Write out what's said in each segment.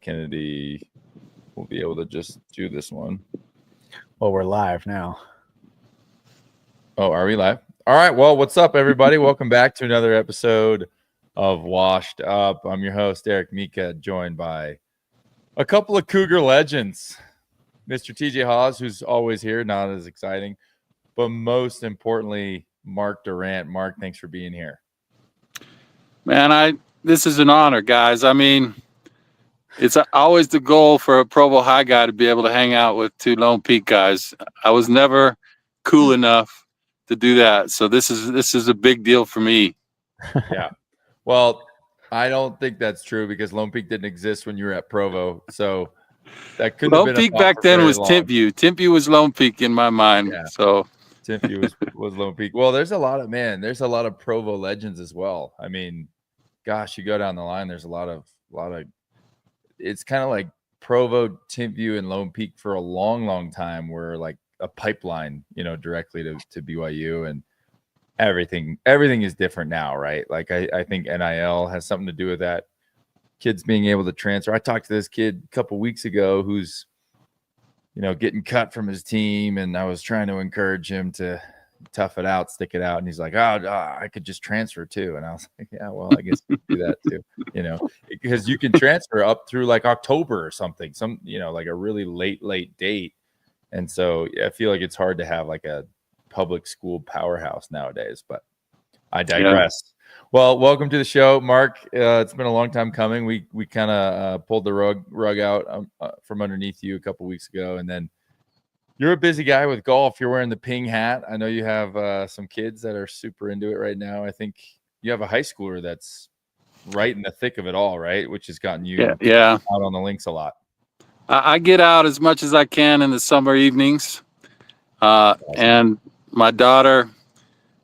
Kennedy will be able to just do this one. Well, we're live now. Oh, are we live? All right. Well, what's up, everybody? Welcome back to another episode of Washed Up. I'm your host, Eric Mika, joined by a couple of Cougar legends. Mr. TJ Haws, who's always here, not as exciting, but most importantly, Mark Durrant. Mark, thanks for being here. Man, this is an honor, guys. I mean, it's always the goal for a Provo High guy to be able to hang out with two Lone Peak guys. I was never cool enough to do that, so this is a big deal for me. Yeah. Well, I don't think that's true because Lone Peak didn't exist when you were at Provo, so that couldn't have been Lone Peak back then was Timpview. Timpview was Lone Peak in my mind. Yeah. So Timpview was Lone Peak. Well, there's a lot of Provo legends as well. I mean, gosh, you go down the line, there's a lot of it's kind of like Provo, Timpview, and Lone Peak for a long time were like a pipeline, directly to BYU, and everything is different now, right? Like I think NIL has something to do with that. Kids being able to transfer. I talked to this kid a couple weeks ago who's, getting cut from his team, and I was trying to encourage him to tough it out, stick it out, and he's like, I could just transfer too. And I was like, yeah, well, I guess you can do that too, because you can transfer up through like October or something, like a really late date. And so I feel like it's hard to have like a public school powerhouse nowadays, but I digress. Yeah. Well, welcome to the show, Mark. It's been a long time coming. We kind of pulled the rug out from underneath you a couple weeks ago, and then you're a busy guy with golf. You're wearing the ping hat. I know you have some kids that are super into it right now. I think you have a high schooler that's right in the thick of it all, right? Which has gotten you out on the links a lot. I get out as much as I can in the summer evenings. Awesome. And my daughter,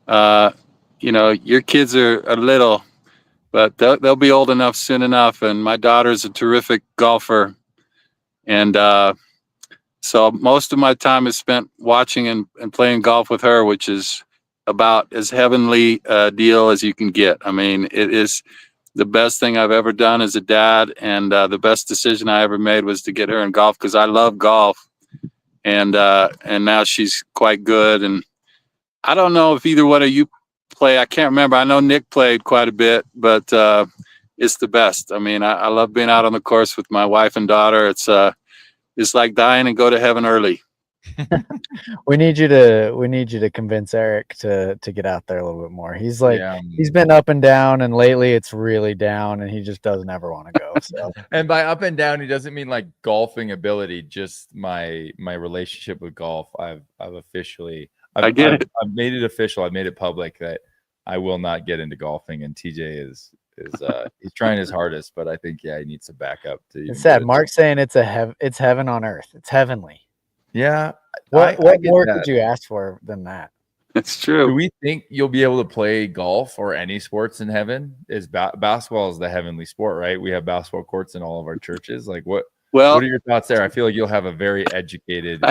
your kids are little, but they'll be old enough soon enough. And my daughter's a terrific golfer. And so most of my time is spent watching and playing golf with her, which is about as heavenly a deal as you can get. I mean, it is the best thing I've ever done as a dad. And the best decision I ever made was to get her in golf because I love golf. And now she's quite good. And I don't know if either one of you play. I can't remember. I know Nick played quite a bit, but it's the best. I mean, I love being out on the course with my wife and daughter. It's like dying and go to heaven early. We need you to convince Eric to get out there a little bit more. He's like, he's been up and down, and lately it's really down, and he just doesn't ever want to go. So. And by up and down, he doesn't mean like golfing ability, just my relationship with golf. I've made it official. I've made it public that I will not get into golfing, and TJ is he's trying his hardest, but I think he needs some backup. It's sad. Mark's saying it's heaven on earth. It's heavenly. Yeah. What more could you ask for than that? It's true. Do we think you'll be able to play golf or any sports in heaven? Basketball is the heavenly sport, right? We have basketball courts in all of our churches. Like what are your thoughts there? I feel like you'll have a very educated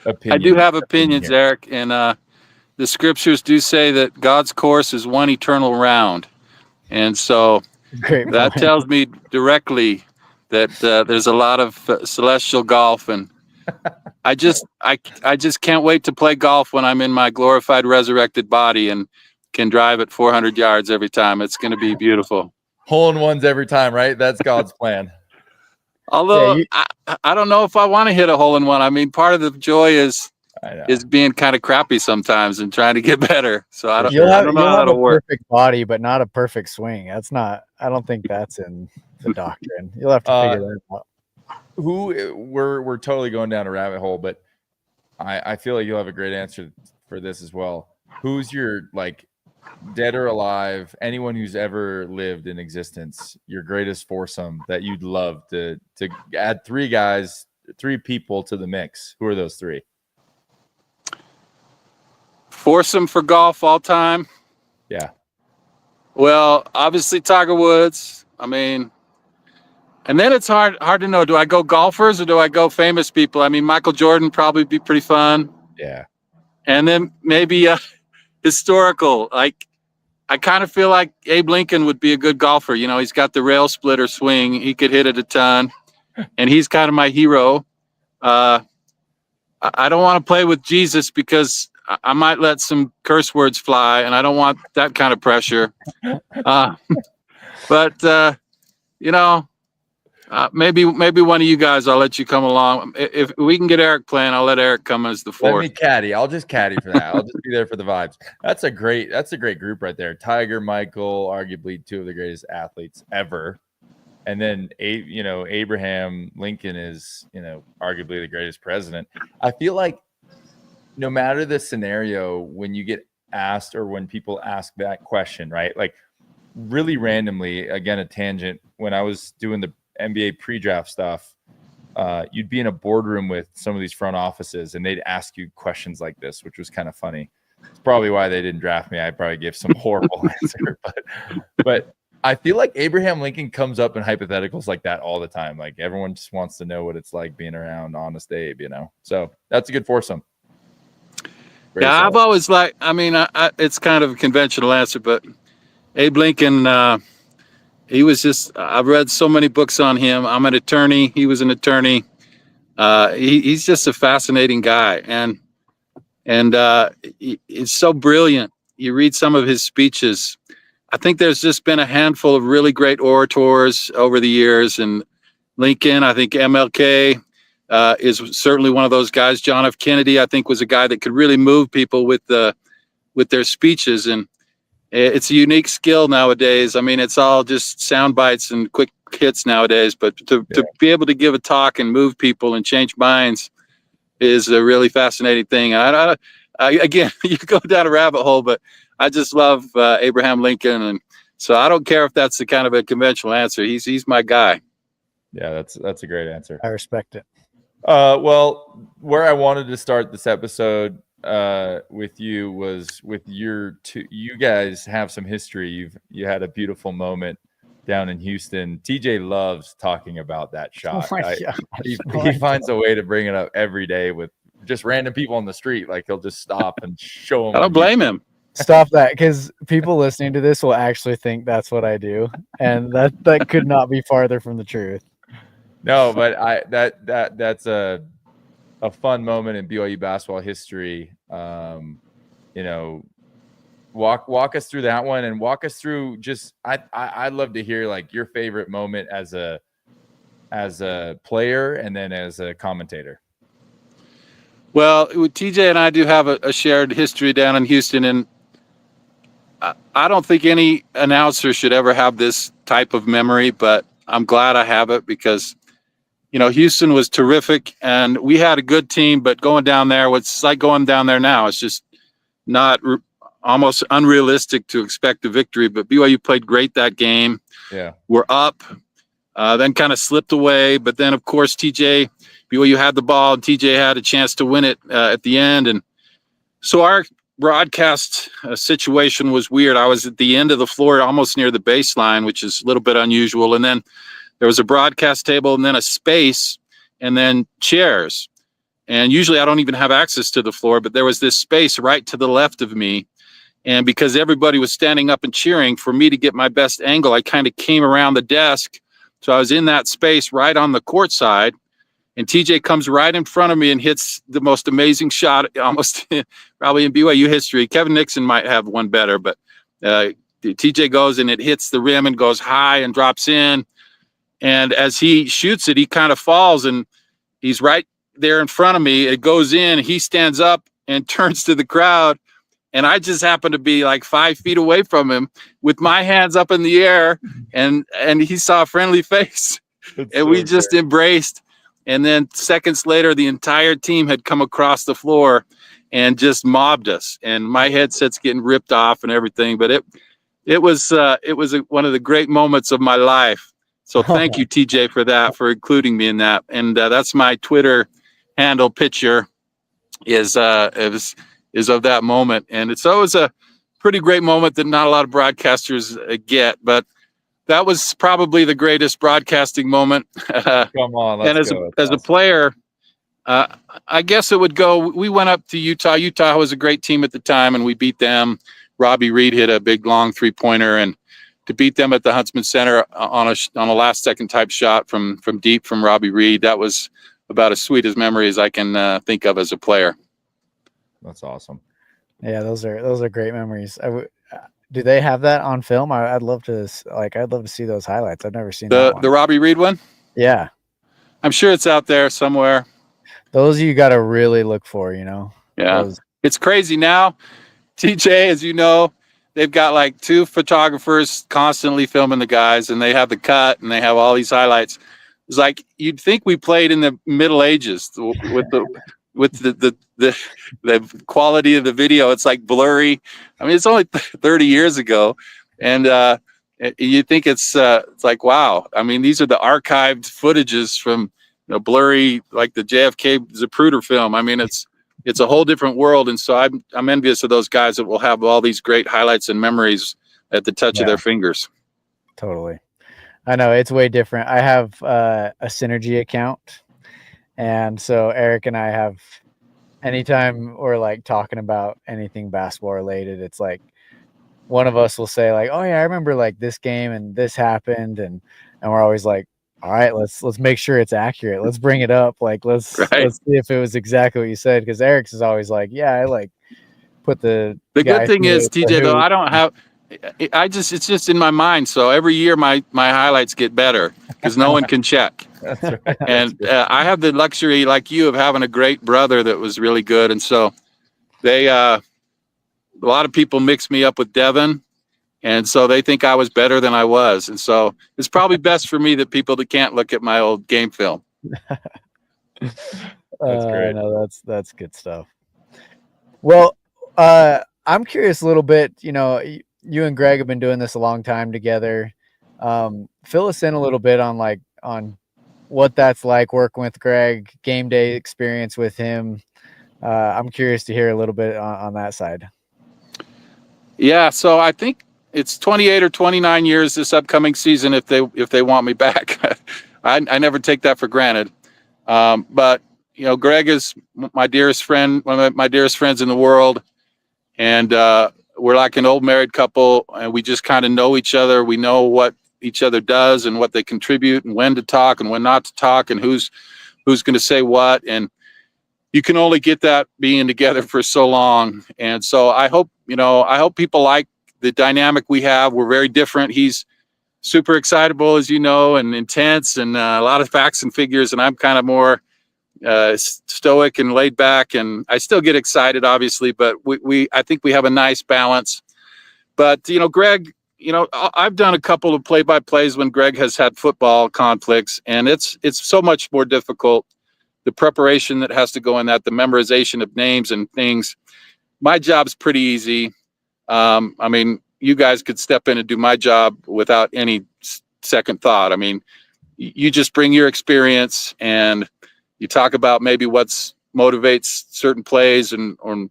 opinion. I do have opinions, Eric, and the scriptures do say that God's course is one eternal round. And so that tells me directly that there's a lot of celestial golf, and I just can't wait to play golf when I'm in my glorified resurrected body and can drive at 400 yards every time. It's going to be beautiful. Hole-in-ones every time, right? That's God's plan. Although I don't know if I want to hit a hole-in-one. I mean, part of the joy is being kind of crappy sometimes and trying to get better. So I don't know how to work. Perfect body, but not a perfect swing. I don't think that's in the doctrine. You'll have to figure that out. We're totally going down a rabbit hole, but I feel like you'll have a great answer for this as well. Who's your, like, dead or alive, anyone who's ever lived in existence, your greatest foursome that you'd love to add three people to the mix? Who are those three? Foursome for golf all time? Yeah. Well, obviously Tiger Woods. I mean, and then it's hard to know. Do I go golfers or do I go famous people? I mean, Michael Jordan probably be pretty fun. Yeah. And then maybe historical. Like, I kind of feel like Abe Lincoln would be a good golfer. You know, he's got the rail splitter swing. He could hit it a ton. and he's kind of my hero. I don't want to play with Jesus because I might let some curse words fly, and I don't want that kind of pressure. But maybe one of you guys, I'll let you come along. If we can get Eric playing, I'll let Eric come as the fourth. Let me caddy. I'll just caddy for that. I'll just be there for the vibes. That's a great group right there. Tiger, Michael, arguably two of the greatest athletes ever. And then, Abraham Lincoln is, arguably the greatest president. I feel like no matter the scenario, when you get asked or when people ask that question, right? Like really randomly, again, a tangent, when I was doing the NBA pre-draft stuff, you'd be in a boardroom with some of these front offices and they'd ask you questions like this, which was kind of funny. It's probably why they didn't draft me. I probably gave some horrible answer, but I feel like Abraham Lincoln comes up in hypotheticals like that all the time. Like everyone just wants to know what it's like being around Honest Abe, So that's a good foursome. Very solid. I've always it's kind of a conventional answer, but Abe Lincoln, he was just, I've read so many books on him. I'm an attorney. He was an attorney. He's just a fascinating guy. And he's so brilliant. You read some of his speeches. I think there's just been a handful of really great orators over the years. And Lincoln, I think MLK is certainly one of those guys. John F. Kennedy, I think, was a guy that could really move people with their speeches. And it's a unique skill nowadays. I mean, it's all just sound bites and quick hits nowadays. But to be able to give a talk and move people and change minds is a really fascinating thing. Again, you go down a rabbit hole, but I just love Abraham Lincoln, and so I don't care if that's the kind of a conventional answer. He's my guy. Yeah, that's a great answer. I respect it. Well, where I wanted to start this episode with you was with you guys have some history. You had a beautiful moment down in Houston. TJ loves talking about that shot. He finds a way to bring it up every day with just random people on the street. Like he'll just stop and show them. I don't blame him. Stop that, because people listening to this will actually think that's what I do, and that could not be farther from the truth. No, but that's a fun moment in BYU basketball history. Walk us through that one, and walk us through just I'd love to hear like your favorite moment as a player and then as a commentator. Well, TJ and I do have a shared history down in Houston, and I don't think any announcer should ever have this type of memory, but I'm glad I have it because, Houston was terrific and we had a good team, but going down there, it's like going down there now. It's just not almost unrealistic to expect a victory, but BYU played great that game. Yeah. We're up, then kind of slipped away. But then, of course, BYU had the ball and TJ had a chance to win it at the end. And so our broadcast situation was weird. I was at the end of the floor, almost near the baseline, which is a little bit unusual. And then there was a broadcast table and then a space and then chairs. And usually I don't even have access to the floor, but there was this space right to the left of me. And because everybody was standing up and cheering, for me to get my best angle, I kind of came around the desk. So I was in that space right on the court side. And TJ comes right in front of me and hits the most amazing shot, almost probably in BYU history. Kevin Nixon might have one better, but TJ goes and it hits the rim and goes high and drops in. And as he shoots it, he kind of falls and he's right there in front of me. It goes in, he stands up and turns to the crowd. And I just happened to be like 5 feet away from him with my hands up in the air. And he saw a friendly face and we just embraced. And then seconds later, the entire team had come across the floor and just mobbed us. And my headset's getting ripped off and everything. But it was one of the great moments of my life. So thank you, TJ, for that, for including me in that. And that's my Twitter handle picture is of that moment. And it's always a pretty great moment that not a lot of broadcasters get. But that was probably the greatest broadcasting moment. Come on, let's go. As a player, I guess it would go. We went up to Utah. Utah was a great team at the time, and we beat them. Robbie Reed hit a big long 3-pointer, and to beat them at the Huntsman Center on a last second type shot from deep from Robbie Reed. That was about as sweet as memory as I can think of as a player. That's awesome. Yeah, those are great memories. Do they have that on film? I'd love to see those highlights. I've never seen that one. The Robbie Reed one. Yeah, I'm sure it's out there somewhere. Those you got to really look for, you know. Yeah, it's crazy now. TJ, as you know, they've got like 2 photographers constantly filming the guys, and they have the cut and they have all these highlights. It's like you'd think we played in the Middle Ages with the quality of the video. It's like blurry. I mean, it's only 30 years ago, and you think it's like, wow. I mean, these are the archived footages from blurry, like the JFK Zapruder film. I mean, it's a whole different world, and so I'm envious of those guys that will have all these great highlights and memories at the touch of their fingers. Totally. I know it's way different. I have a Synergy account, and so Eric and I have, anytime we're like talking about anything basketball related, it's like one of us will say like, oh yeah, I remember like this game and this happened, and we're always like, all right, let's make sure it's accurate. Let's bring it up. Like let's see if it was exactly what you said, because Eric's is always like, yeah, I like put the good thing is, TJ, though, I don't have it's just in my mind. So every year my highlights get better because no one can check. That's right. And I have the luxury, like you, of having a great brother that was really good. And so they, a lot of people mix me up with Devin. And so they think I was better than I was. And so it's probably best for me that people that can't look at my old game film. That's great. No, that's good stuff. Well, I'm curious a little bit, you and Greg have been doing this a long time together. Fill us in a little bit on what that's like working with Greg, game day experience with him. I'm curious to hear a little bit on that side. Yeah, so I think it's 28 or 29 years this upcoming season if they want me back. I never take that for granted. But Greg is my dearest friend, one of my dearest friends in the world, and we're like an old married couple, and we just kind of know each other. We know what each other does and what they contribute, and when to talk and when not to talk, and who's going to say what. And you can only get that being together for so long. And so I hope people like the dynamic we have. We're very different. He's super excitable, as you know, and intense, and a lot of facts and figures. And I'm kind of more stoic and laid back, and I still get excited, obviously, but I think we have a nice balance. But Greg, I've done a couple of play-by-plays when Greg has had football conflicts, and it's so much more difficult. The preparation that has to go in that, the memorization of names and things. My job's pretty easy. I mean, you guys could step in and do my job without any second thought. I mean, you just bring your experience and you talk about maybe what's motivates certain plays, or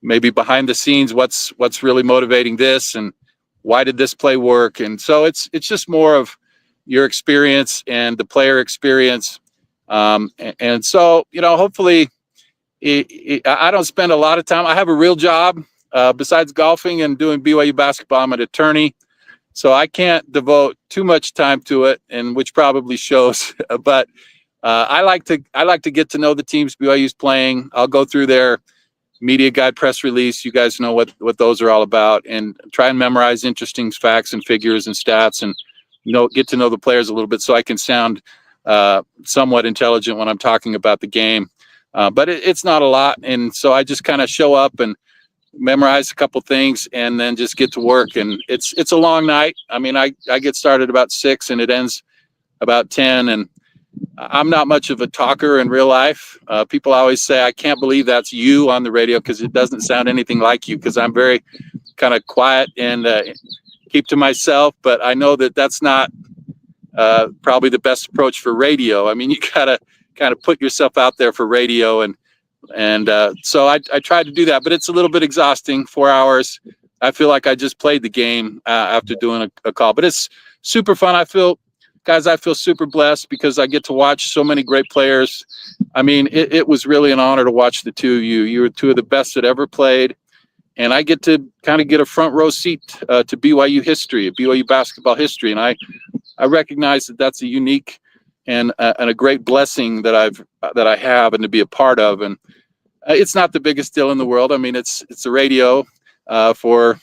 maybe behind the scenes, what's really motivating this, and why did this play work? And so it's just more of your experience and the player experience. And so, hopefully I don't spend a lot of time. I have a real job besides golfing and doing BYU basketball. I'm an attorney, so I can't devote too much time to it, and which probably shows, but I like to get to know the teams BYU's playing. I'll go through their media guide, press release. You guys know what those are all about, and try and memorize interesting facts and figures and stats, and get to know the players a little bit so I can sound somewhat intelligent when I'm talking about the game. But it's not a lot, and so I just kind of show up and memorize a couple things and then just get to work. And it's a long night. I mean, I get started about 6 and it ends about 10, and I'm not much of a talker in real life. People always say, I can't believe that's you on the radio, because it doesn't sound anything like you, because I'm very kind of quiet and keep to myself. But I know that that's not probably the best approach for radio. I mean, you gotta kind of put yourself out there for radio, and so I tried to do that, but it's a little bit exhausting. 4 hours. I feel like I just played the game after doing a call, but it's super fun. I feel super blessed because I get to watch so many great players. I mean, it was really an honor to watch the two of you. You were two of the best that ever played. and I get to kind of get a front row seat to BYU history, BYU basketball history, and I recognize that that's a unique and a great blessing that I have and to be a part of. And it's not the biggest deal in the world. I mean, it's a radio for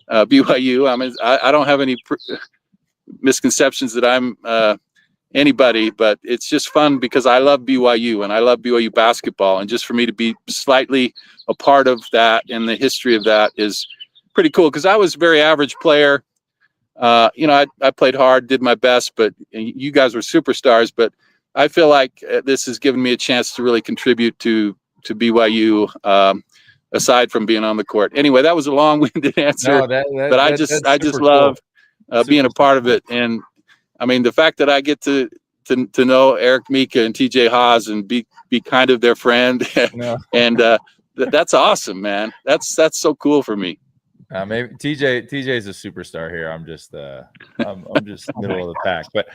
BYU. I mean, I don't have any misconceptions that I'm anybody, but it's just fun because I love BYU and I love BYU basketball, and just for me to be slightly a part of that and the history of that is pretty cool, because I was a very average player. I played hard, did my best, but you guys were superstars. But I feel like this has given me a chance to really contribute to BYU, aside from being on the court. Anyway, that was a long-winded answer, but I just love being a part of it. And I mean, the fact that I get to know Eric, Mika, and TJ Haws and be kind of their friend, and that's awesome, man. That's so cool for me. Maybe TJ is a superstar here. I'm just middle of the pack, but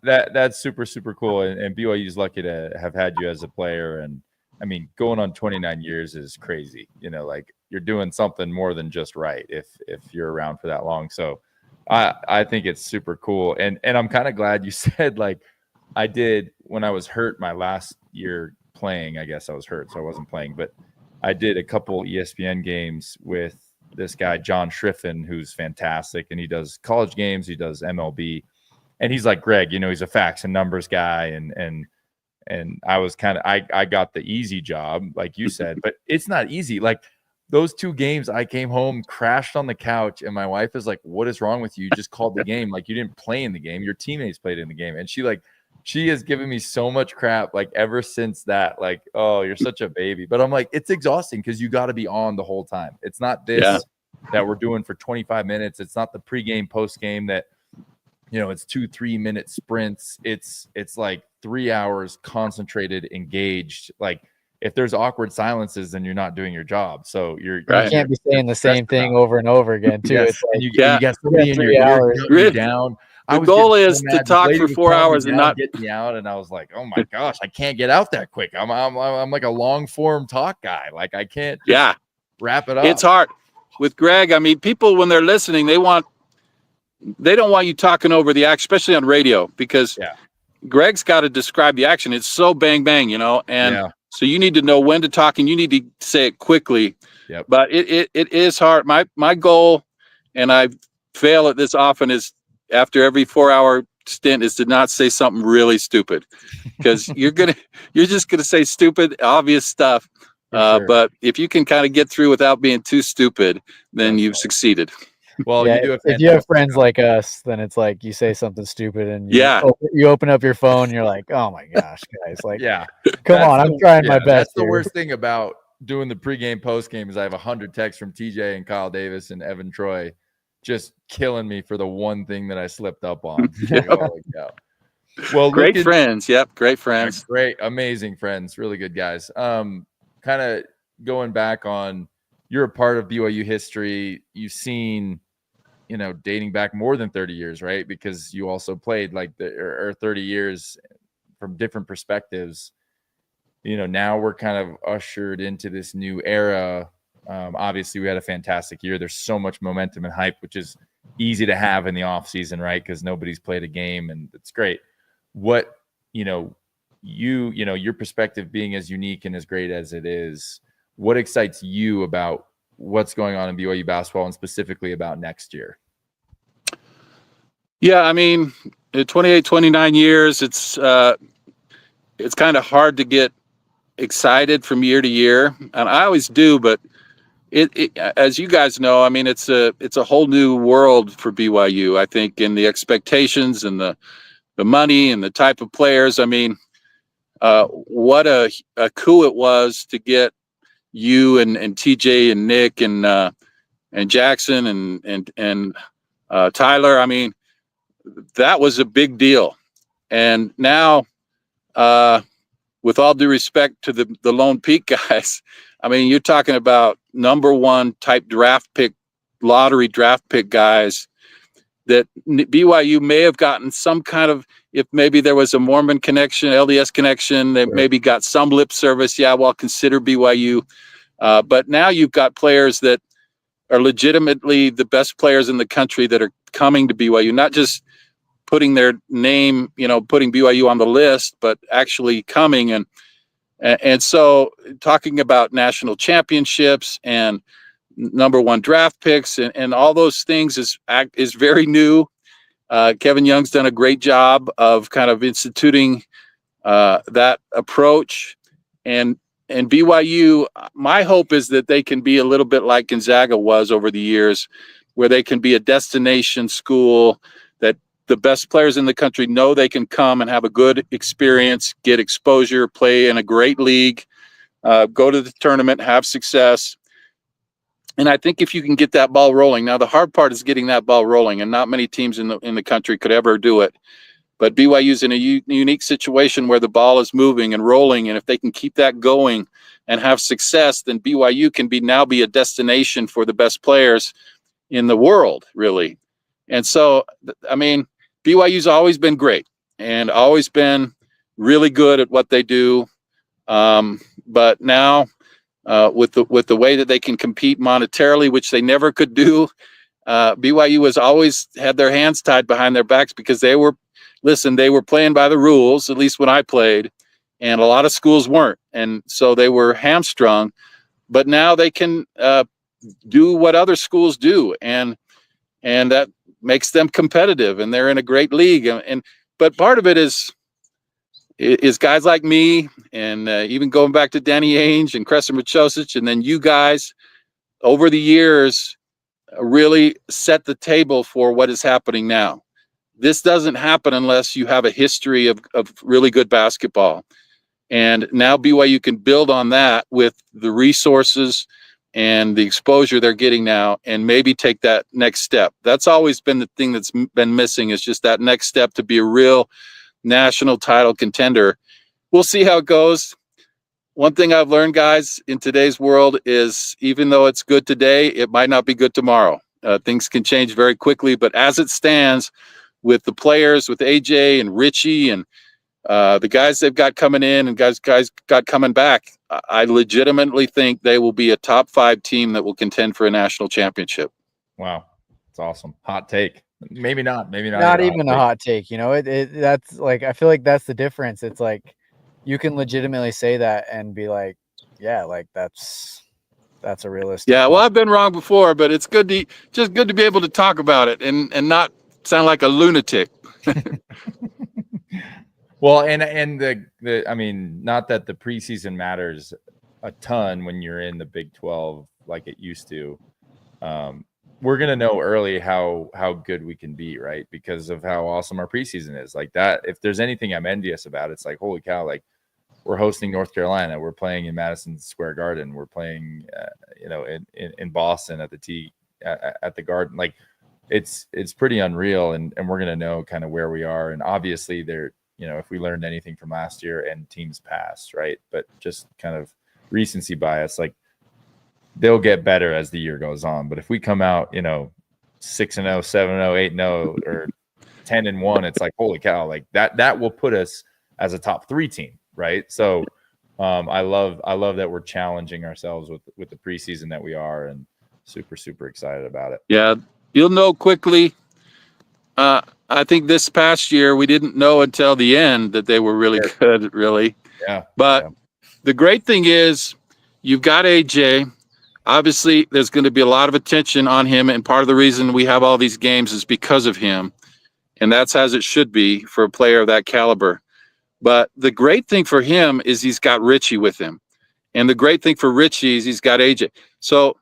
that's super cool. And BYU's lucky to have had you as a player. And I mean, going on 29 years is crazy. Like you're doing something more than just right if you're around for that long. So I think it's super cool. And I'm kind of glad you said, like, I did when I was hurt my last year playing. I guess I was hurt, so I wasn't playing, but I did a couple ESPN games with this guy, John Schriffen, who's fantastic. And he does college games. He does MLB, and he's like Greg, he's a facts and numbers guy. And I was I got the easy job, like you said, but it's not easy. Like those 2 games, I came home, crashed on the couch, and my wife is like, "What is wrong with you? You just called the game. Like you didn't play in the game. Your teammates played in the game." And she has given me so much crap, like ever since that, like, "Oh, you're such a baby." But I'm like, it's exhausting because you got to be on the whole time. It's not this that we're doing for 25 minutes. It's not the pregame, postgame that, it's 2-3 minute sprints. It's like 3 hours concentrated, engaged. Like if there's awkward silences, then you're not doing your job. So you can't be saying the same thing over and over again too. Yes. It's like, you got somebody in your 3 hours. ear down. The goal is to talk for 4 hours and not get me out. And I was like, oh my gosh, I can't get out that quick. I'm like a long form talk guy. Like I can't wrap it up. It's hard with Greg. I mean, people, when they're listening, they don't want you talking over the action, especially on radio, because Greg's got to describe the action. It's so bang, bang, and so you need to know when to talk and you need to say it quickly. Yep. But it is hard. My goal, and I fail at this often, is after every 4 hour stint is to not say something really stupid, because you're just gonna say stupid, obvious stuff. Sure. But if you can kind of get through without being too stupid, then you've succeeded. Well, if you have friends like us, then it's like you say something stupid and you open up your phone and you're like, oh my gosh, guys, like, come on, I'm trying my best. That's the here. worst thing about doing the pregame, postgame is I have 100 texts from TJ and Kyle Davis and Evan Troy just killing me for the one thing that I slipped up on. Well, great friends. Yep, great friends. Great, amazing friends, really good guys. Kind of going back on, you're a part of BYU history. You've seen, dating back more than 30 years, right? Because you also played like or 30 years from different perspectives. Now we're kind of ushered into this new era. Obviously we had a fantastic year. There's so much momentum and hype, which is easy to have in the off season, right? Because nobody's played a game and it's great. What, your perspective being as unique and as great as it is, what excites you about what's going on in BYU basketball and specifically about next year? Yeah, I mean, 28, 29 years, it's kind of hard to get excited from year to year. And I always do, but it as you guys know, I mean, it's a whole new world for BYU, I think, in the expectations and the money and the type of players. I mean, what a coup it was to get you and TJ and Nick and Jackson and Tyler. I mean, that was a big deal. And now, with all due respect to the Lone Peak guys, I mean, you're talking about #1 type lottery draft pick guys that BYU may have gotten some kind of, if maybe there was a Mormon connection, LDS connection, that maybe got some lip service. Yeah, well, consider BYU. But now you've got players that are legitimately the best players in the country that are coming to BYU, not just putting their name, putting BYU on the list, but actually coming. And so talking about national championships and number one draft picks and all those things is very new. Kevin Young's done a great job of kind of instituting that approach. And BYU, my hope is that they can be a little bit like Gonzaga was over the years, where they can be a destination school that the best players in the country know they can come and have a good experience, get exposure, play in a great league, go to the tournament, have success. And I think if you can get that ball rolling, now the hard part is getting that ball rolling, and not many teams in the country could ever do it. But BYU's in a unique situation where the ball is moving and rolling, and if they can keep that going and have success, then BYU can now be a destination for the best players in the world, really. And so, I mean, BYU's always been great and always been really good at what they do. But now, with the way that they can compete monetarily, which they never could do, BYU has always had their hands tied behind their backs because they were playing by the rules, at least when I played, and a lot of schools weren't. And so they were hamstrung, but now they can do what other schools do. And that makes them competitive, and they're in a great league. But part of it is guys like me, and even going back to Danny Ainge and Crescent Machosic, and then you guys over the years really set the table for what is happening now. This doesn't happen unless you have a history of really good basketball. And now BYU can build on that with the resources and the exposure they're getting now, and maybe take that next step. That's always been the thing that's been missing, is just that next step to be a real national title contender. We'll see how it goes. One thing I've learned, guys, in today's world is even though it's good today, it might not be good tomorrow. Things can change very quickly, but as it stands, with the players, with AJ and Richie and the guys they've got coming in and guys got coming back, I legitimately think they will be a top 5 team that will contend for a national championship. Wow. That's awesome. Hot take. Maybe not. Not even a hot take. That's like, I feel like that's the difference. It's like you can legitimately say that and be like, yeah, like that's a realistic. Yeah, well, I've been wrong before, but it's good to be able to talk about it and not sound like a lunatic. Well, and the I mean, not that the preseason matters a ton when you're in the Big 12 like it used to. We're gonna know early how good we can be, right? Because of how awesome our preseason is. Like that, if there's anything I'm envious about, it's like, holy cow! Like we're hosting North Carolina, we're playing in Madison Square Garden, we're playing, in Boston at the Garden. Like it's pretty unreal, and we're gonna know kind of where we are. And obviously, if we learned anything from last year and teams past, right? But just kind of recency bias, like they'll get better as the year goes on. But if we come out, 6-0, 7-0, 8-0, or 10-1, it's like, holy cow, like that will put us as a top 3 team, right? So I love that we're challenging ourselves with the preseason that we are, and super, super excited about it. Yeah, you'll know quickly. I think this past year we didn't know until the end that they were really good, really. Yeah. But the great thing is you've got AJ. Obviously, there's going to be a lot of attention on him, and part of the reason we have all these games is because of him, and that's as it should be for a player of that caliber. But the great thing for him is he's got Richie with him, and the great thing for Richie is he's got AJ. So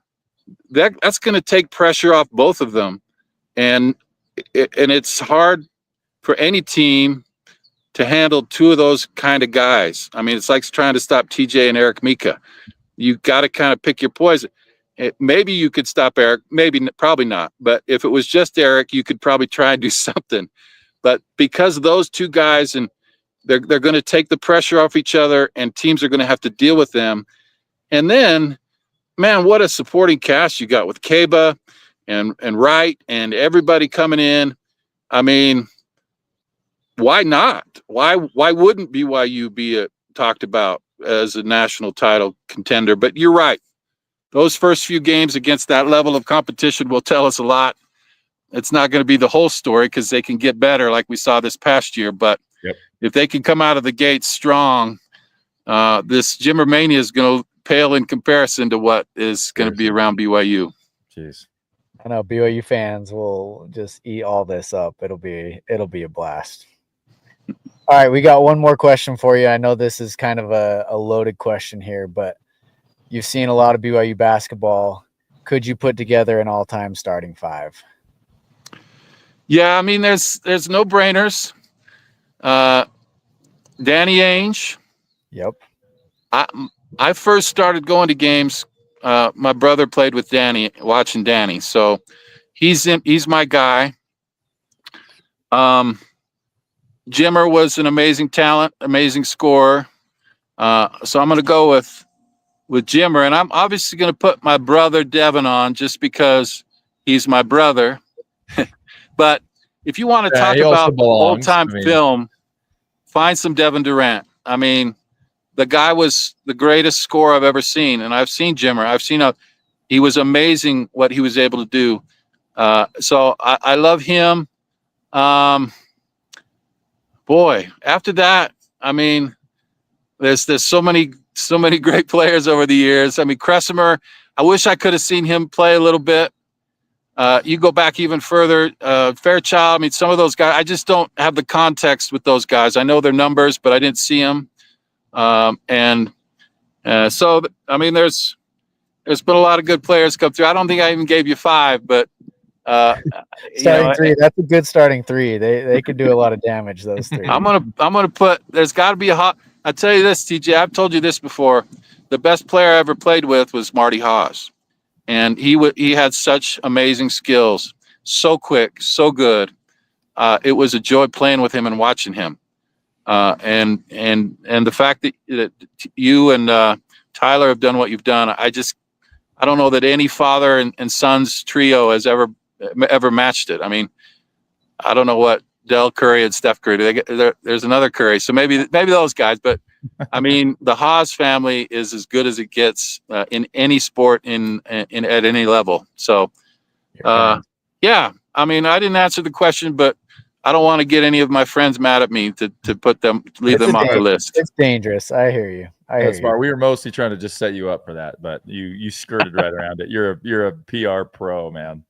that's going to take pressure off both of them, and it's hard for any team to handle 2 of those kind of guys. I mean, it's like trying to stop TJ and Eric Mika. You got to kind of pick your poison. Maybe you could stop Eric, probably not. But if it was just Eric, you could probably try and do something. But because those 2 guys, and they're going to take the pressure off each other, and teams are going to have to deal with them. And then, man, what a supporting cast you got with Kaba and Wright and everybody coming in. I mean, why not? Why wouldn't BYU be talked about as a national title contender? But you're right. those first few games against that level of competition will tell us a lot. It's not going to be the whole story because they can get better like we saw this past year. But if they can come out of the gate strong, this Jimmer Mania is going to pale in comparison to what is going to be around BYU. Jeez. I know BYU fans will just eat all this up. It'll be a blast. All right, we got one more question for you. I know this is kind of a loaded question here, but you've seen a lot of BYU basketball. Could you put together an all-time starting five? Yeah, I mean, there's no brainers. Danny Ainge. Yep. I first started going to games. My brother played with Danny, watching Danny, so he's my guy. Jimmer was an amazing talent, amazing scorer. So I'm going to go with Jimmer, and I'm obviously going to put my brother Devin on just because he's my brother. But if you want to talk about old-time film, find some Devin Durrant. I mean, the guy was the greatest scorer I've ever seen, and I've seen Jimmer. He was amazing what he was able to do. So I love him. Boy, after that, I mean, there's so many great players over the years. I mean, Kresimer, I wish I could have seen him play a little bit. You go back even further, Fairchild. I mean, some of those guys, I just don't have the context with those guys. I know their numbers, but I didn't see them. So, I mean, there's been a lot of good players come through. I don't think I even gave you five, but starting three. That's a good starting three. They could do a lot of damage. Those three. I'm gonna put. There's got to be a hot. I tell you this, TJ. I've told you this before. The best player I ever played with was Marty Haws, and he had such amazing skills. So quick, so good. It was a joy playing with him and watching him. And the fact that you and Tyler have done what you've done, I don't know that any father and son's trio has ever matched it. I mean, I don't know what Del Curry and Steph Curry. There's another Curry, so maybe those guys. But I mean, the Haws family is as good as it gets in any sport in at any level. So, yeah. I mean, I didn't answer the question, but I don't want to get any of my friends mad at me to leave them off the list. It's dangerous. I hear you. That's smart. We were mostly trying to just set you up for that, but you skirted right around it. You're a PR pro, man.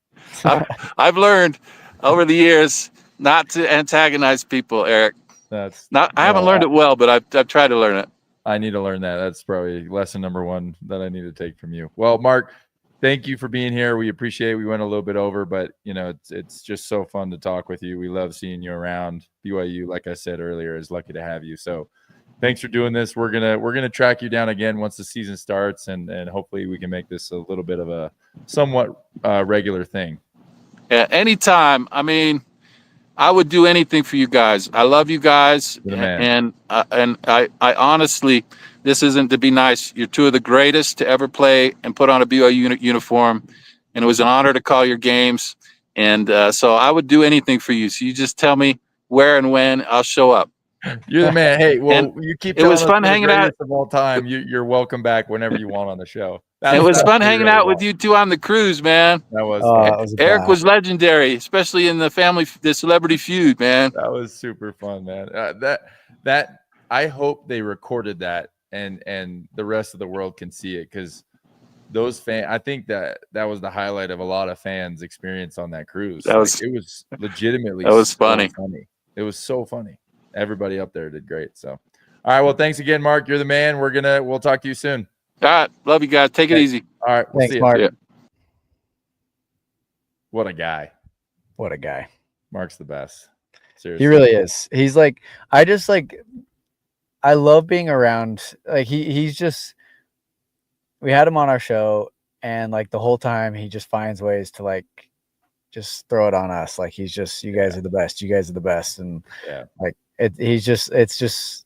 I've learned over the years not to antagonize people, Eric. I haven't learned it well, but I've tried to learn it. I need to learn that. That's probably lesson number one that I need to take from you. Well, Mark, thank you for being here. We appreciate it. We went a little bit over, but it's just so fun to talk with you. We love seeing you around. BYU, like I said earlier, is lucky to have you. So thanks for doing this. We're gonna track you down again once the season starts, and hopefully we can make this a little bit of a somewhat regular thing. Yeah, anytime. I mean, I would do anything for you guys. I love you guys, and I honestly, this isn't to be nice. You're two of the greatest to ever play and put on a BYU uniform, and it was an honor to call your games. And so I would do anything for you. So you just tell me where and when, I'll show up. You're the man. Hey, well, you keep. It was fun hanging out of all time. You're welcome back whenever you want on the show. It was fun hanging out with you two on the cruise, man. That was. Eric was legendary, especially in the Celebrity Feud, man. That was super fun, man. That I hope they recorded that and the rest of the world can see it, because those fans. I think that was the highlight of a lot of fans' experience on that cruise. It was legitimately. That was funny. It was so funny. Everybody up there did great. So, all right. Well, thanks again, Mark. You're the man. We'll talk to you soon. All right. Love you guys. Take it easy. All right. Thanks, Mark. Yeah. What a guy. What a guy. Mark's the best. Seriously. He really is. He's like, I love being around. Like he's just, we had him on our show, and like the whole time he just finds ways to like just throw it on us. Like he's just, you guys are the best. You guys are the best. And like it's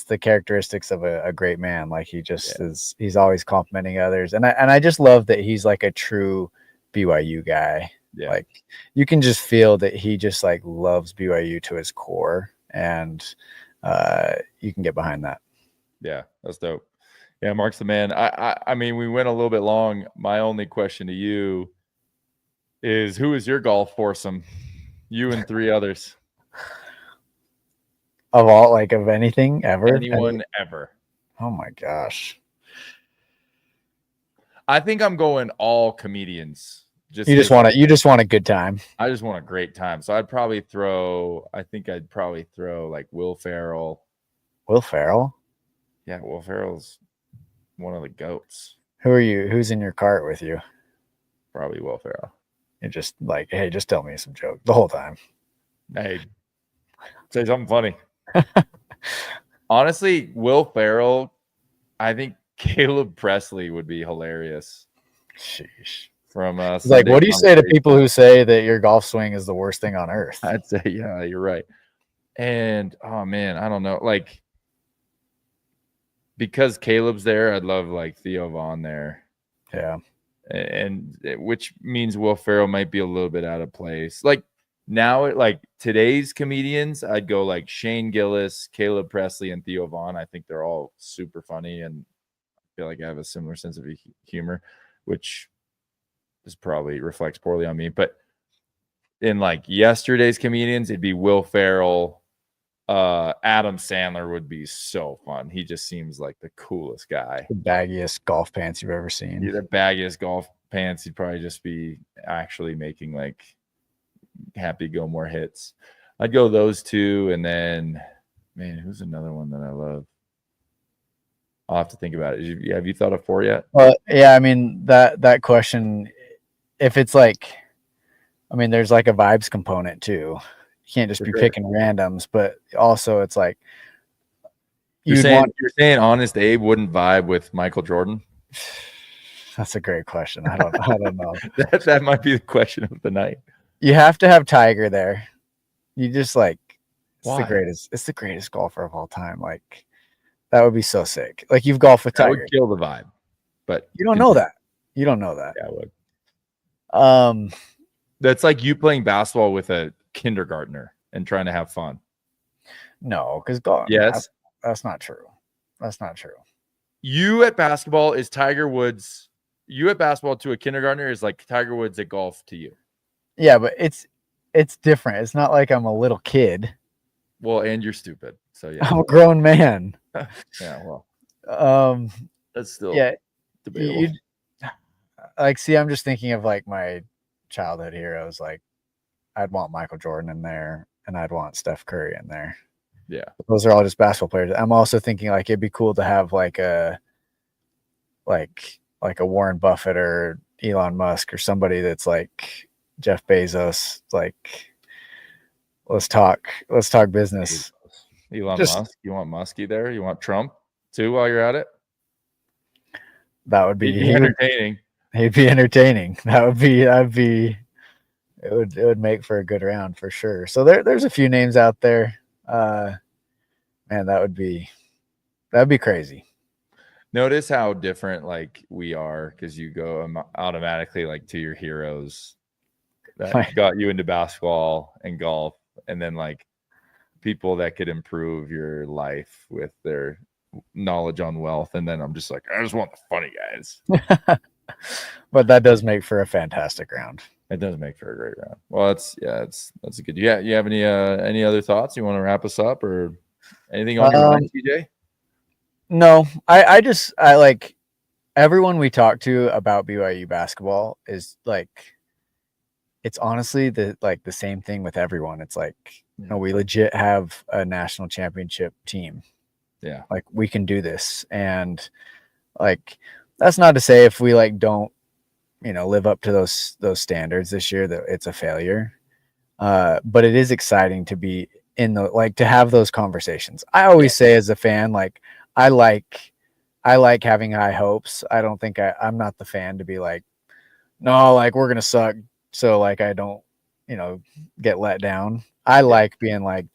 the characteristics of a great man. Like he just is, he's always complimenting others. And I just love that he's like a true BYU guy. Yeah. Like you can just feel that he just like loves BYU to his core, and you can get behind that. Yeah, that's dope. Yeah, Mark's the man. I mean, we went a little bit long. My only question to you is, who is your golf foursome? You and 3 others. Of all, like, of anything ever? Anyone ever. Oh my gosh. I think I'm going all comedians. You just want a good time. I just want a great time. So I'd probably throw like Will Ferrell. Will Ferrell? Yeah, Will Ferrell's one of the GOATs. Who's in your cart with you? Probably Will Ferrell. You're just like, hey, just tell me some joke the whole time. Hey, say something funny. Honestly, Will Ferrell, I think Caleb Presley would be hilarious. Sheesh. From like, what do you say to people who say that your golf swing is the worst thing on earth? I'd say, yeah, you're right. And oh man, I don't know. Like, because Caleb's there, I'd love like Theo Vaughn there. Yeah. And which means Will Ferrell might be a little bit out of place. Like now, like today's comedians, I'd go like Shane Gillis, Caleb Presley, and Theo Vaughn. I think they're all super funny, and I feel like I have a similar sense of humor, which this probably reflects poorly on me. But in like yesterday's comedians, it'd be Will Ferrell. Adam Sandler would be so fun. He just seems like the coolest guy. The baggiest golf pants you've ever seen. Yeah, the baggiest golf pants. He'd probably just be actually making like Happy Gilmore hits. I'd go those 2, and then, man, who's another one that I love? I'll have to think about it. Have you thought of 4 yet? Well, yeah, I mean that question, if it's like, I mean, there's like a vibes component too. You can't just be picking randoms, but also it's like you're saying Honest Abe wouldn't vibe with Michael Jordan? That's a great question. I don't know. that might be the question of the night. You have to have Tiger there. You just like Why? It's the greatest golfer of all time. Like, that would be so sick. Like, you've golfed with Tiger. That would kill the vibe. But you don't know that. You don't know that. Yeah, I would. That's like you playing basketball with a kindergartner and trying to have fun. No, because golf. Yes, that's not true. That's not true. You at basketball is Tiger Woods. You at basketball to a kindergartner is like Tiger Woods at golf to you. Yeah, but it's different. It's not like I'm a little kid. Well, and you're stupid. So yeah, I'm a grown man. Yeah, well, that's still debatable. Like, see, I'm just thinking of like my childhood heroes. Like, I'd want Michael Jordan in there, and I'd want Steph Curry in there. Yeah, those are all just basketball players. I'm also thinking like it'd be cool to have like a Warren Buffett or Elon Musk or somebody that's like Jeff Bezos. Like, let's talk business. Elon Musk. You want Muskie there? You want Trump too while you're at it? That would be entertaining. He'd be entertaining. It would make for a good round for sure. So there's a few names out there. Man, that'd be crazy. Notice how different like we are, because you go automatically like to your heroes that got you into basketball and golf, and then like people that could improve your life with their knowledge on wealth. And then I'm just like, I just want the funny guys. But that does make for a fantastic round. It does make for a great round. Well, that's a good. Yeah, you have any other thoughts? You want to wrap us up or anything on your mind, TJ? No, I like everyone we talk to about BYU basketball is like, it's honestly the same thing with everyone. It's like, we legit have a national championship team. Yeah, like we can do this, and like that's not to say if we like don't live up to those standards this year that it's a failure. But it is exciting to be to have those conversations. I always say as a fan, like I like having high hopes. I don't think I'm not the fan to be like, no, like we're going to suck. So like, I don't, get let down. I like being like,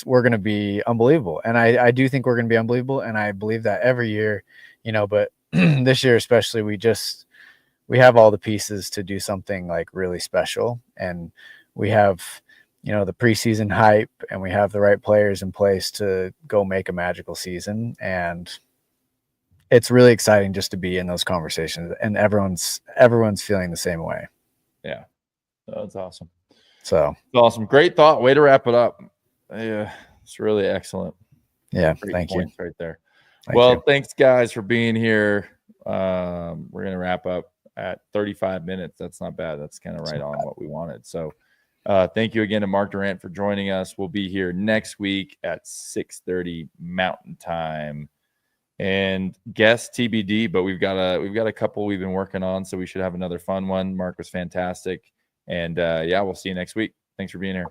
we're going to be unbelievable. And I do think we're going to be unbelievable. And I believe that every year, but this year, especially, we have all the pieces to do something like really special. And we have, the preseason hype, and we have the right players in place to go make a magical season. And it's really exciting just to be in those conversations, and everyone's feeling the same way. Yeah, that's awesome. So it's awesome. Great thought. Way to wrap it up. Yeah, it's really excellent. Yeah, Great thank you. points right there. Thank you. Thanks guys for being here. We're gonna wrap up at 35 minutes. That's not bad. That's kind of right on what we wanted. So thank you again to Mark Durrant for joining us. We'll be here next week at 6:30 Mountain Time. And guest TBD, but we've got a couple we've been working on, so we should have another fun one. Mark was fantastic. And yeah, we'll see you next week. Thanks for being here.